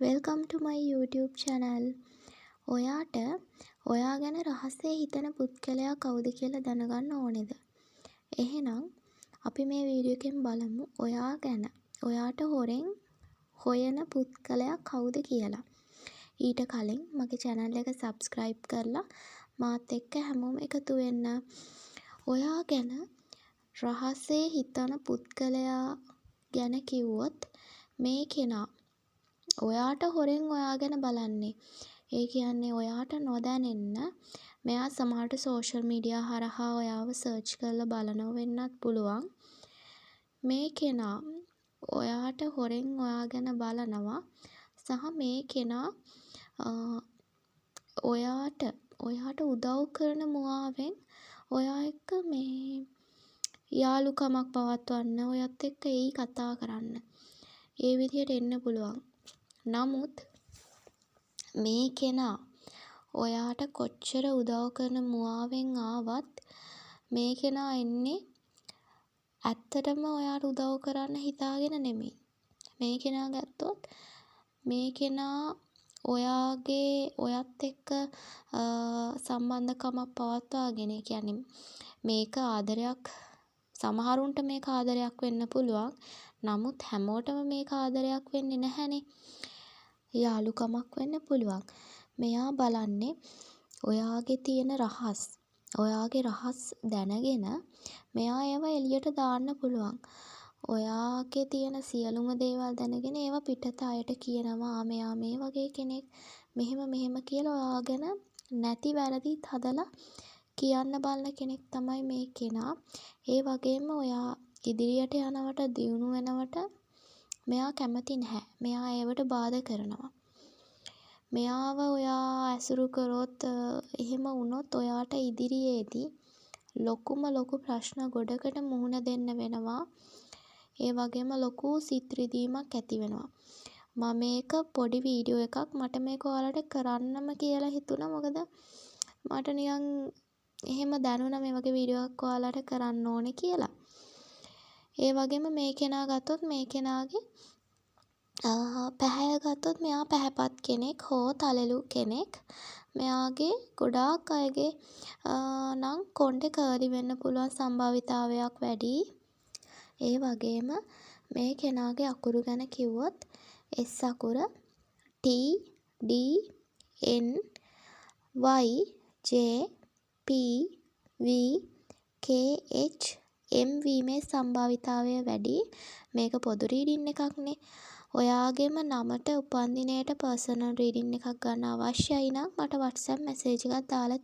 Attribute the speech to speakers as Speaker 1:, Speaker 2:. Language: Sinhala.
Speaker 1: Welcome to my YouTube channel. ඔයාට ඔයා ගැන රහසේ හිතන පුද්ගලයා කවුද කියලා දැනගන්න ඕනේද? එහෙනම් අපි මේ වීඩියෝ එකෙන් බලමු ඔයා ගැන. ඔයාට හොරෙන් හොයන පුද්ගලයා කවුද කියලා. ඊට කලින් මගේ channel එක subscribe කරලා මාත් එක්ක හැමෝම එකතු වෙන්න. ඔයා ගැන රහසේ හිතන පුද්ගලයා ගැන කිව්වොත් මේ කෙනා ඔයාට හොරෙන් ඔයා ගැන බලන්නේ. ඒ කියන්නේ ඔයාට නොදැනෙන්න මෙයා සමහරට social media හරහා ඔයාව search කරලා බලනව වෙන්නත් පුළුවන්. මේ කෙනා ඔයාට හොරෙන් ඔයා ගැන බලනවා සහ මේ කෙනා ඔයාට උදව් කරන මුවාවෙන් ඔයා එක්ක මේ යාළුකමක් පවත්වන්න ඔයත් එක්ක එයි කතා කරන්න. ඒ විදිහට එන්න පුළුවන්. නමුත් මේ කෙනා ඔයාට කොච්චර උදව් කරන මුවාවෙන් ආවත් මේ කෙනා එන්නේ ඇත්තටම ඔයාට උදව් කරන්න හිතාගෙන නෙමෙයි. මේ කෙනා ගත්තොත් මේ කෙනා ඔයත් එක්ක සම්බන්ධකමක් පවත්වාගෙන කියන්නේ මේක ආදරයක් සමහරුන්ට මේක ආදරයක් වෙන්න පුළුවන්. නමුත් හැමෝටම මේක ආදරයක් වෙන්නේ නැහැනේ. යාළුකමක් වෙන්න පුළුවන්. මෙයා බලන්නේ ඔයාගේ තියෙන රහස්. ඔයාගේ රහස් දැනගෙන මෙයා ඒවා එළියට දාන්න පුළුවන්. ඔයාගේ තියෙන සියලුම දේවල් දැනගෙන ඒවා පිටත අයට කියනවා මෙයා මේ වගේ කෙනෙක්. මෙහෙම කියලා ඔයා ගැන නැති වැරදිත් හදලා කියන්න බලන කෙනෙක් තමයි මේ කෙනා. ඒ වගේම ඔයා ඉදිරියට යනවට දියුණු වෙනවට මෙයා කැමති නැහැ. මෙයා ඒවට බාධා කරනවා. මෙයාව ඔයා ඇසුරු කරොත් එහෙම වුණොත් ඔයාට ඉදිරියේදී ලොකු ප්‍රශ්න ගොඩකට මුහුණ දෙන්න වෙනවා. ඒ වගේම ලොකු සිත් රිදීමක් ඇති වෙනවා. මම මේක පොඩි වීඩියෝ එකක් මට මේක ඔයාලට කරන්නම කියලා හිතුණා. මොකද මට නිකන් එහෙම දැනුණා මේ වගේ වීඩියෝ එකක් ඔයාලට කරන්න ඕනේ කියලා. ඒ වගේම මේ කෙනා ගත්තොත් මේ කෙනාගේ පැහැය ගත්තොත් මෙයා පැහැපත් කෙනෙක් හෝ තලෙලු කෙනෙක්. මෙයාගේ ගොඩාක් අයගේ නම් කොණ්ඩේ කර්ලි වෙන්න පුළුවන් සම්භාවිතාවයක් වැඩි. ඒ වගේම මේ කෙනාගේ අකුරු ගැන කිව්වොත් S අකුර T D N Y J P V K H M වීමේ සම්භාවිතාවය වැඩි. මේක පොදු රීඩින් එකක්නේ. ඔයාගේම නමට උපන්දිනයට පර්සනල් රීඩින් එකක් ගන්න අවශ්‍යයි නම් මට WhatsApp මැසේජ් එකක් දාලා